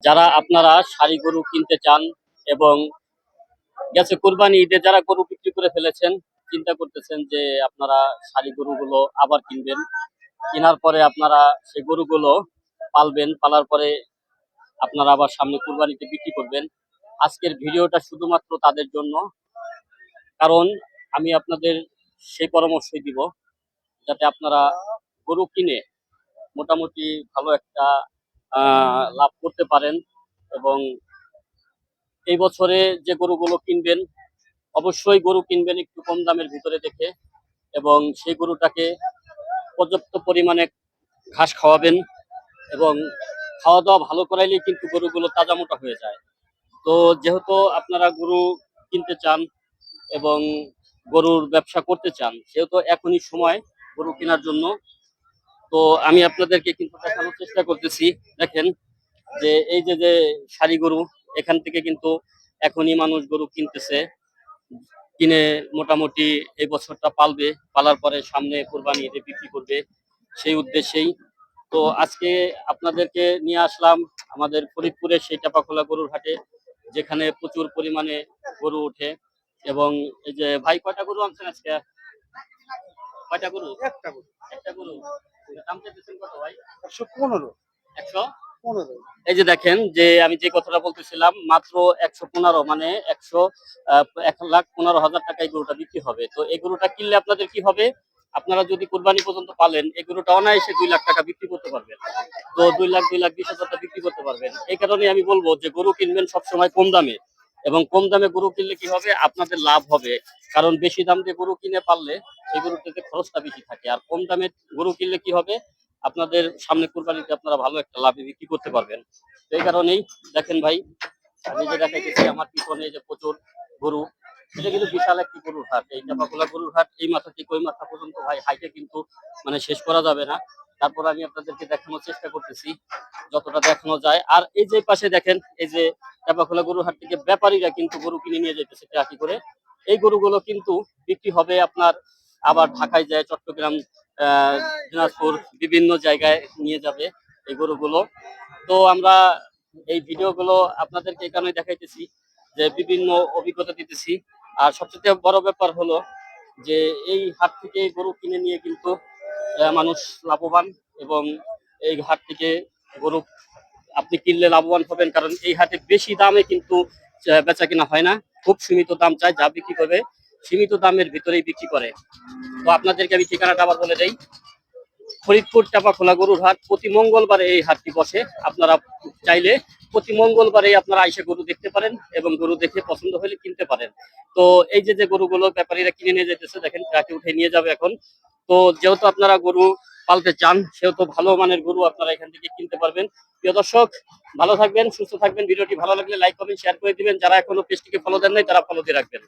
যারা আপনারা ষাঁড়ি গরু কিনতে চান এবং গেছে কুরবানি ঈদে যারা গরু বিক্রি করে ফেলেছেন, চিন্তা করতেছেন যে আপনারা ষাঁড়ি গরুগুলো আবার কিনবেন, কেনার পরে আপনারা সেই গরুগুলো পালবেন, পালার পরে আপনারা আবার সামনে কুরবানিতে বিক্রি করবেন। আজকের ভিডিওটা শুধুমাত্র তাদের জন্য, কারণ আমি আপনাদের সেই পরামর্শই দিব যাতে আপনারা গরু কিনে মোটামুটি ভালো একটা লাভ করতে পারেন। এবং এই বছরে যে গরুগুলো কিনবেন, অবশ্যই গরু কিনবেন একটু কম দামের ভিতরে দেখে, এবং সেই গরুটাকে পর্যাপ্ত পরিমাণে ঘাস খাওয়াবেন, এবং খাওয়া দাওয়া ভালো করাইলেই কিন্তু গরুগুলো তাজা মোটা হয়ে যায়। তো যেহেতু আপনারা গরু কিনতে চান এবং গরুর ব্যবসা করতে চান, সেহেতু এখনই সময় গরু কেনার জন্য। তো আমি আপনাদেরকে কিন্তু দেখানোর চেষ্টা করতেছি। দেখেন যে এই যে যে সারি গরু, এখান থেকে কিন্তু এখনই মানুষ গরু কিনতেছে, কিনে মোটামুটি এই বছরটা পালবে, পালার পরে সামনে কোরবানি ঈদে বিক্রি করবে, সেই উদ্দেশ্যেই। তো আজকে আপনাদেরকে নিয়ে আসলাম আমাদের ফরিদপুরের সেই চাপাখোলা গরুর হাটে, যেখানে প্রচুর পরিমাণে গরু ওঠে। এবং এই যে ভাই, কয়টা গরু আনছেন আজকে? কয়টা গরু? একটা গরু। দাম চাইতেছেন কত ভাই? 115। 115। এই যে দেখেন যে আমি যে কথাটা বলতেছিলাম, মাত্র 115, মানে 1,15,000 টাকায় গরুটা বিক্রি হবে। তো এই গরুটা কিনলে আপনাদের কি হবে? আপনারা যদি কুরবানি পর্যন্ত পালেন, এই গরুটা অনায়াসে 2 লাখ টাকা বিক্রি করতে পারবেন। তো 2,20,000 টাকা বিক্রি করতে পারবেন। এই কারণে আমি বলবো যে গরু কিনবেন সবসময় কম দামে, এবং কম দামে গরু কিনলে কি হবে, আপনাদের লাভ হবে। কারণ বেশি দাম দিয়ে গরু কিনে পারলে সেই গরুটাতে খরচটা বেশি থাকে, আর কম দামে গরু কিনলে কি হবে, আপনাদের সামনে কুরবানিতে আপনারা ভালো একটা লাভে বিক্রি করতে পারবেন। তো এই কারণেই দেখেন ভাই, আমি যে দেখাইতেছি আমার পিছনে যে প্রচুর গরু, এটা কিন্তু বিশাল একটি গরুর হাট। এই চাপাখোলা গরুর হাট এই মাথা থেকে ওই মাথা পর্যন্ত ভাই হাইটে কিন্তু মানে শেষ করা যাবে না। তারপর আমি আপনাদেরকে দেখানোর চেষ্টা করতেছি যতটা দেখানো যায়। আর এই যে পাশে দেখেন, এই যে চাপাখোলা গরুর হাট থেকে ব্যাপারীরা কিন্তু গরু কিনে নিয়ে যাইতেছে ট্রাকি করে। এই গরুগুলো কিন্তু বিক্রি হবে আপনার আবার ঢাকায় যায়, চট্টগ্রাম, দিনাজপুর, বিভিন্ন জায়গায় নিয়ে যাবে এই গরুগুলো। তো আমরা এই ভিডিওগুলো আপনাদেরকে এই কারণে দেখাইতেছি যে বিভিন্ন অভিজ্ঞতা দিতেছি। আর সবচেয়ে বড় ব্যাপার হলো যে এই হাট থেকে গরু কিনে নিয়ে কিন্তু মানুষ লাভবান, এবং এই হাট থেকে গরু আপনি কিনলে লাভবান হবেন, কারণ এই হাটে বেশি দামে কিন্তু বেচা কিনা হয় না, খুব সীমিত দাম চায়, যা বিক্রি করবে সীমিত দামের ভিতরেই বিক্রি করে। তো আপনাদেরকে আমি ঠিকানাটা আবার বলে দেই। ফরিদপুর চাপাখোলা গরুর হাট, প্রতি মঙ্গলবারে এই হাটটি বসে। আপনারা চাইলে প্রতি মঙ্গলবারে আপনারা আইসা গরু দেখতে পারেন, এবং গরু দেখে পছন্দ হলে কিনতে পারেন। তো এই যে যে গরুগুলো ব্যাপারীরা কিনে নিয়ে যেতেছে, দেখেন ট্রাকে উঠে নিয়ে যাবে এখন। তো যেহেতু আপনারা গরু পালতে চান, সেহেতু ভালো মানের গরু আপনারা এখান থেকে কিনতে পারবেন। প্রিয় দর্শক, ভালো থাকবেন, সুস্থ থাকবেন। ভিডিওটি ভালো লাগলে লাইক কমেন্ট শেয়ার করে দিবেন। যারা এখনো পেজটিকে ফলো দেন নাই, তারা ফলো দিয়ে রাখবেন।